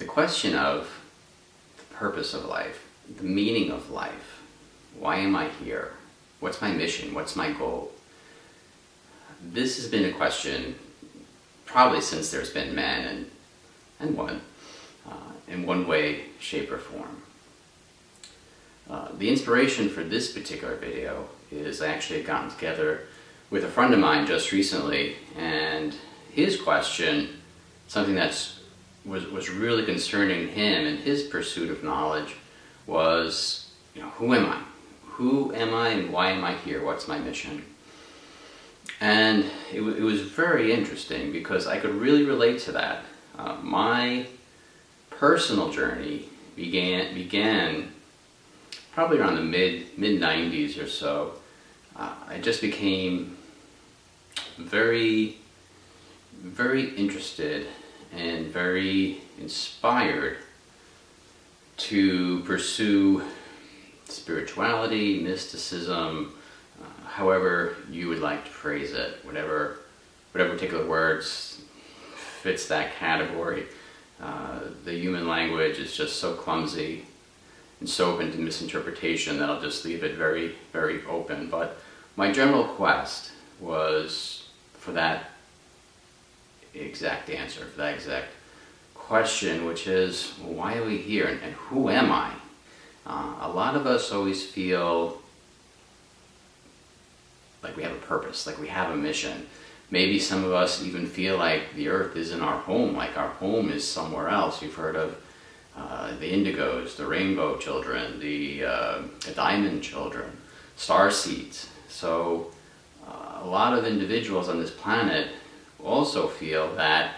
The question of the purpose of life, the meaning of life, why am I here? What's my mission? What's my goal? This has been a question probably since there's been men and women in one way, shape, or form. The inspiration for this particular video is I actually had gotten together with a friend of mine just recently, and his question, something that was really concerning him in his pursuit of knowledge, was, who am I? Who am I and why am I here? What's my mission? And it was very interesting because I could really relate to that. My personal journey began probably around the mid-90s or so. I just became very, very interested and very inspired to pursue spirituality, mysticism, however you would like to phrase it, whatever particular words fits that category. The human language is just so clumsy and so open to misinterpretation that I'll just leave it very, very open. But my general quest was for that exact answer, for that exact question, which is, why are we here and who am I? A lot of us always feel like we have a purpose, like we have a mission. Maybe some of us even feel like the earth isn't our home, like our home is somewhere else. You've heard of the Indigos, the Rainbow Children, the Diamond Children, Starseeds. So a lot of individuals on this planet also feel that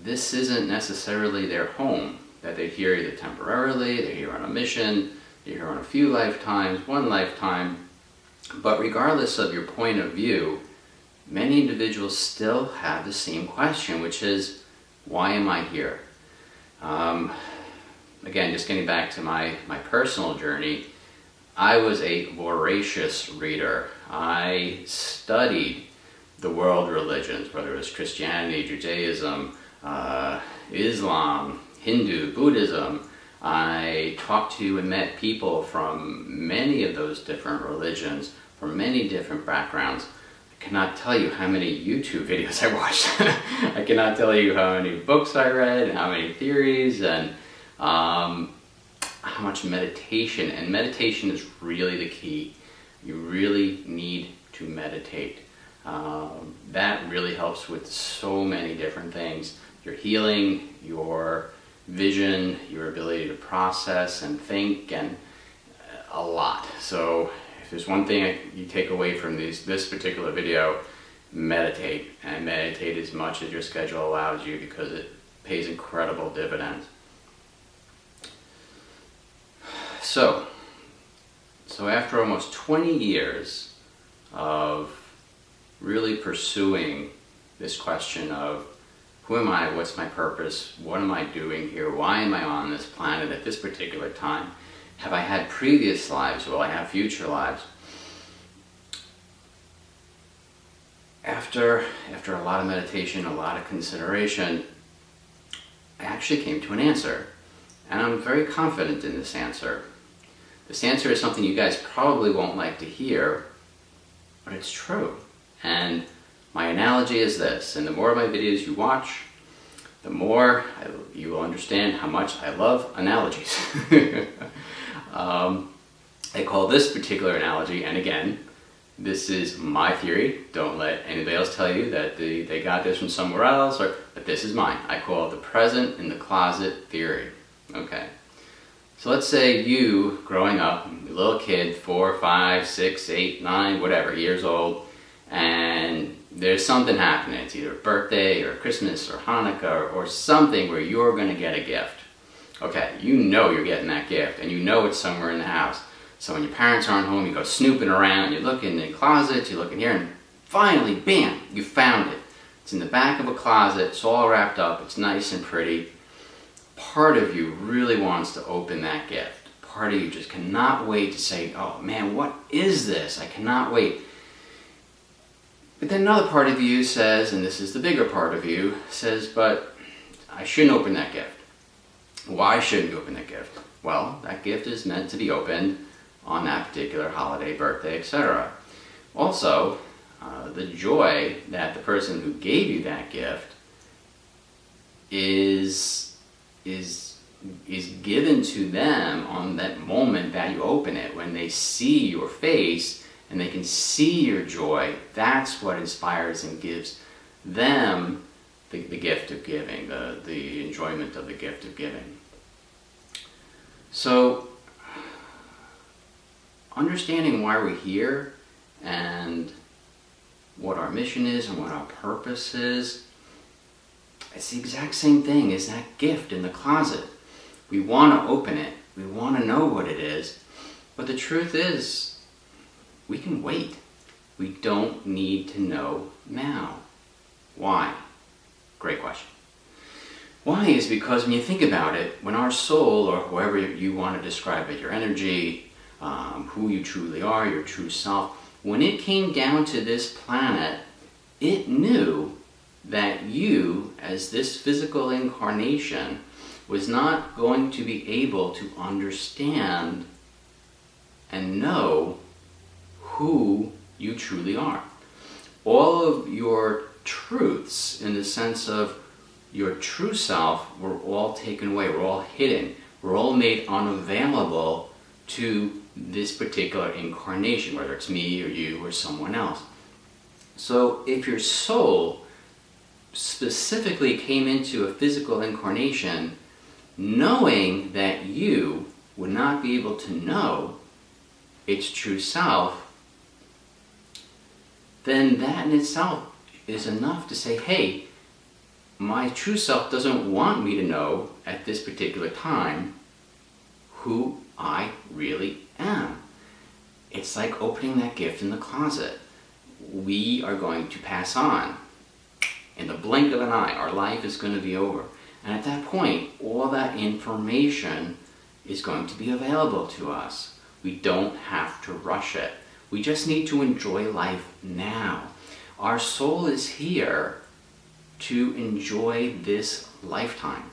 this isn't necessarily their home, that they're here either temporarily, they're here on a mission, they're here on a few lifetimes, one lifetime. But regardless of your point of view, many individuals still have the same question, which is, why am I here? Again, just getting back to my personal journey, I was a voracious reader. I studied the world religions, whether it was Christianity, Judaism, Islam, Hindu, Buddhism. I talked to and met people from many of those different religions, from many different backgrounds. I cannot tell you how many YouTube videos I watched. I cannot tell you how many books I read, how many theories, and how much meditation. And meditation is really the key. You really need to meditate. That really helps with so many different things. Your healing, your vision, your ability to process and think, and a lot. So if there's one thing you take away from this particular video, meditate, and meditate as much as your schedule allows you, because it pays incredible dividends. So after almost 20 years of really pursuing this question of who am I, what's my purpose, what am I doing here, why am I on this planet at this particular time, have I had previous lives, will I have future lives? After a lot of meditation, a lot of consideration, I actually came to an answer. And I'm very confident in this answer. This answer is something you guys probably won't like to hear, but it's true. And my analogy is this, and the more of my videos you watch, the more you will understand how much I love analogies. I call this particular analogy, and again, this is my theory. Don't let anybody else tell you that they got this from somewhere else, but this is mine. I call it the present in the closet theory. Okay. So let's say you, growing up, a little kid, 4, 5, 6, 8, 9, whatever, years old, and there's something happening. It's either a birthday or Christmas or Hanukkah or something where you're going to get a gift. Okay, you know you're getting that gift, and you know it's somewhere in the house. So when your parents aren't home, you go snooping around, you look in the closets, you look in here, and finally, bam, you found it. It's in the back of a closet, it's all wrapped up, it's nice and pretty. Part of you really wants to open that gift. Part of you just cannot wait to say, oh man, what is this? I cannot wait. But then another part of you says, and this is the bigger part of you, says, but I shouldn't open that gift. Why shouldn't you open that gift? Well, that gift is meant to be opened on that particular holiday, birthday, etc. Also, the joy that the person who gave you that gift is given to them on that moment that you open it. When they see your face and they can see your joy, that's what inspires and gives them the gift of giving, the enjoyment of the gift of giving. So, understanding why we're here and what our mission is and what our purpose is, it's the exact same thing as that gift in the closet. We want to open it. We want to know what it is. But the truth is, we can wait. We don't need to know now. Why? Great question. Why is because when you think about it, when our soul, or however you want to describe it, your energy, who you truly are, your true self, when it came down to this planet, it knew that you, as this physical incarnation, was not going to be able to understand and know who you truly are. All of your truths, in the sense of your true self, were all taken away, were all hidden, were all made unavailable to this particular incarnation, whether it's me or you or someone else. So if your soul specifically came into a physical incarnation knowing that you would not be able to know its true self, then that in itself is enough to say, hey, my true self doesn't want me to know at this particular time who I really am. It's like opening that gift in the closet. We are going to pass on. In the blink of an eye, our life is going to be over. And at that point, all that information is going to be available to us. We don't have to rush it. We just need to enjoy life now. Our soul is here to enjoy this lifetime,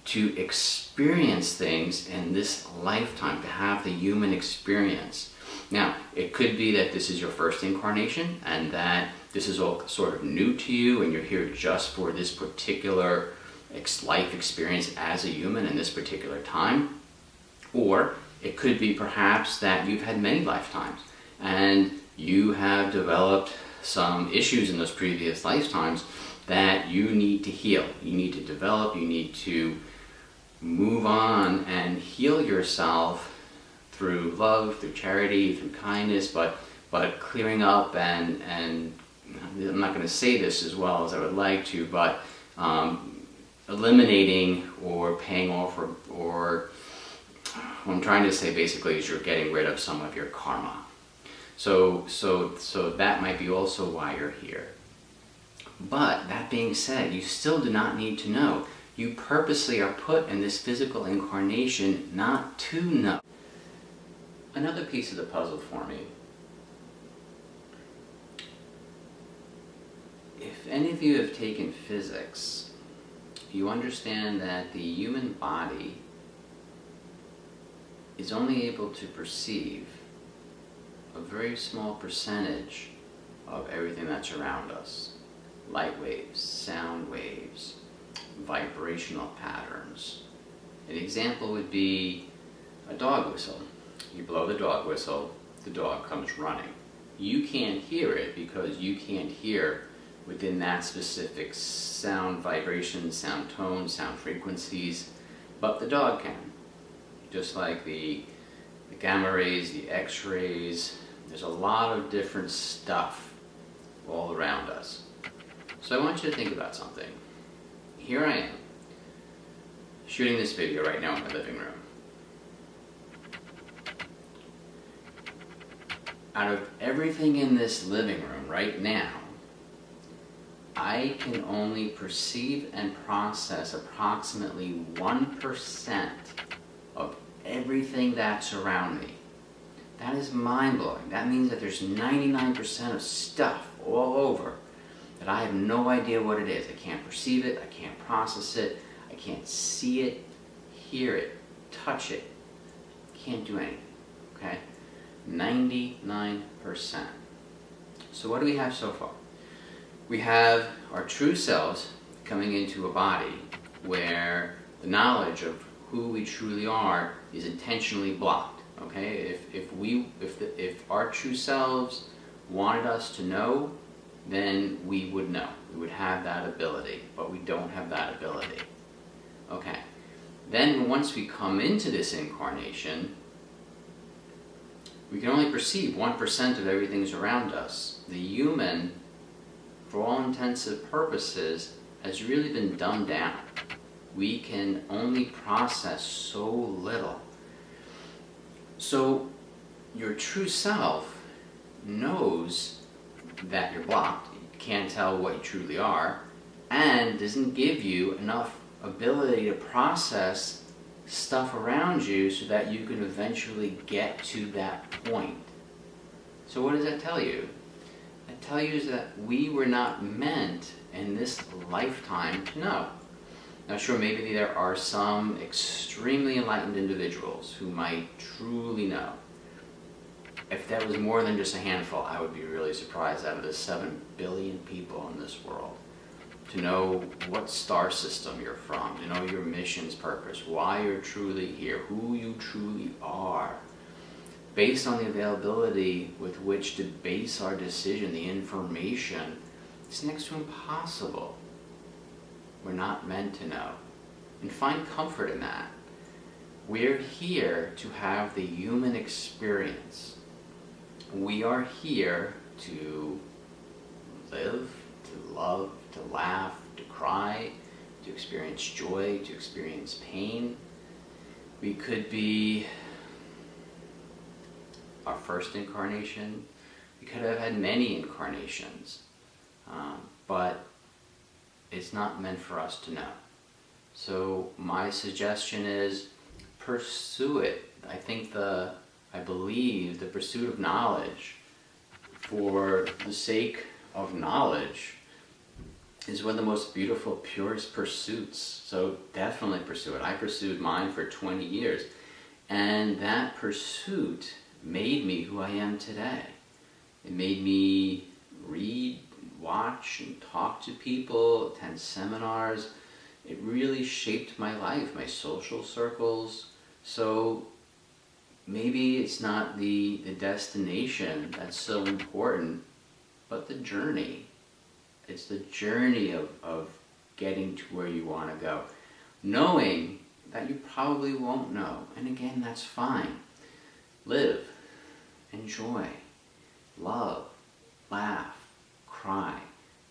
to experience things in this lifetime, to have the human experience. Now, it could be that this is your first incarnation and that this is all sort of new to you and you're here just for this particular life experience as a human in this particular time. Or it could be perhaps that you've had many lifetimes and you have developed some issues in those previous lifetimes that you need to heal. You need to develop, you need to move on and heal yourself through love, through charity, through kindness, but clearing up and I'm not going to say this as well as I would like to, but eliminating or paying off or what I'm trying to say basically is you're getting rid of some of your karma. So that might be also why you're here. But that being said, you still do not need to know. You purposely are put in this physical incarnation not to know. Another piece of the puzzle for me. If any of you have taken physics, you understand that the human body is only able to perceive a very small percentage of everything that's around us. Light waves, sound waves, vibrational patterns. An example would be a dog whistle. You blow the dog whistle, the dog comes running. You can't hear it because you can't hear within that specific sound vibration, sound tone, sound frequencies, but the dog can. Just like the gamma rays, the X-rays, there's a lot of different stuff all around us. So I want you to think about something. Here I am, shooting this video right now in my living room. Out of everything in this living room right now, I can only perceive and process approximately 1% of everything that's around me. That is mind-blowing. That means that there's 99% of stuff all over that I have no idea what it is. I can't perceive it, I can't process it, I can't see it, hear it, touch it, can't do anything, okay? 99%. So what do we have so far? We have our true selves coming into a body where the knowledge of who we truly are is intentionally blocked, okay? If our true selves wanted us to know, then we would know. We would have that ability, but we don't have that ability. Okay. Then once we come into this incarnation, we can only perceive 1% of everything around us. The human, for all intents and purposes, has really been dumbed down. We can only process so little. So your true self knows that you're blocked, you can't tell what you truly are, and doesn't give you enough ability to process stuff around you so that you can eventually get to that point. So what does that tell you? That tells you is that we were not meant in this lifetime to know. Now sure, maybe there are some extremely enlightened individuals who might truly know. If that was more than just a handful, I would be really surprised out of the 7 billion people in this world. To know what star system you're from, to know your mission's purpose, why you're truly here, who you truly are. Based on the availability with which to base our decision, the information, it's next to impossible. We're not meant to know. And find comfort in that. We're here to have the human experience. We are here to live, to love, to laugh, to cry, to experience joy, to experience pain. We could be our first incarnation. We could have had many incarnations, but it's not meant for us to know. So my suggestion is pursue it. I believe the pursuit of knowledge for the sake of knowledge is one of the most beautiful, purest pursuits. So definitely pursue it. I pursued mine for 20 years. And that pursuit made me who I am today. It made me read, watch, and talk to people, attend seminars. It really shaped my life, my social circles. So maybe it's not the destination that's so important, but the journey. It's the journey of getting to where you want to go. Knowing that you probably won't know. And again, that's fine. Live, enjoy, love, laugh, cry.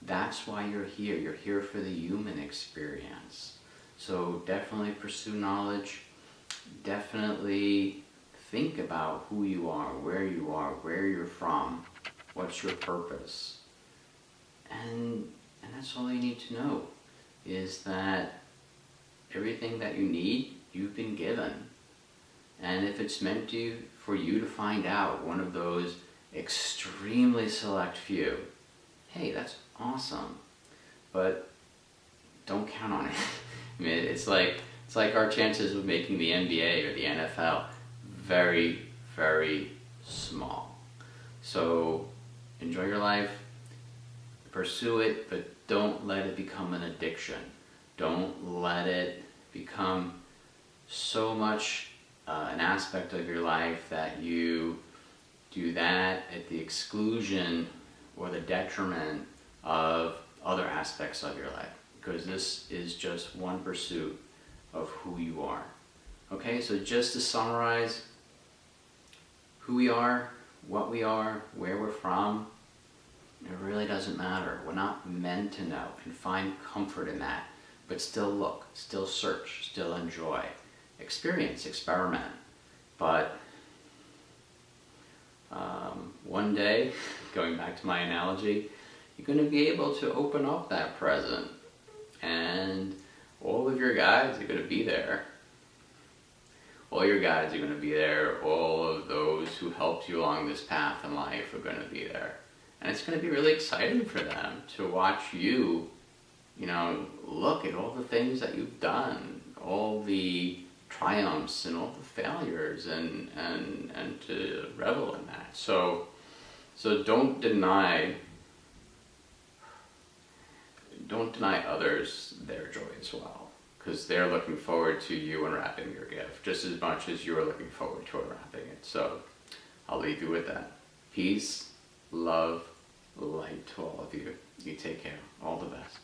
That's why you're here. You're here for the human experience. So definitely pursue knowledge. Definitely think about who you are, where you're from, what's your purpose. And that's all you need to know, is that everything that you need, you've been given. And if it's meant for you to find out one of those extremely select few, hey, that's awesome. But don't count on it. I mean, it's like our chances of making the NBA or the NFL, very, very small. So enjoy your life, pursue it, but don't let it become an addiction. Don't let it become so much an aspect of your life that you do that at the exclusion or the detriment of other aspects of your life, because this is just one pursuit of who you are. Okay, so just to summarize, who we are, what we are, where we're from, it really doesn't matter. We're not meant to know, and find comfort in that. But still look, still search, still enjoy. Experience, experiment. But one day, going back to my analogy, you're going to be able to open up that present, and all of your guides are going to be there. All your guides are going to be there. All of those who helped you along this path in life are going to be there. And it's going to be really exciting for them to watch you, look at all the things that you've done, all the triumphs and all the failures, and to revel in that. So don't deny others their joy as well, because they're looking forward to you unwrapping your gift just as much as you are looking forward to unwrapping it. So I'll leave you with that. Peace, love, light to all of you. You take care. All the best.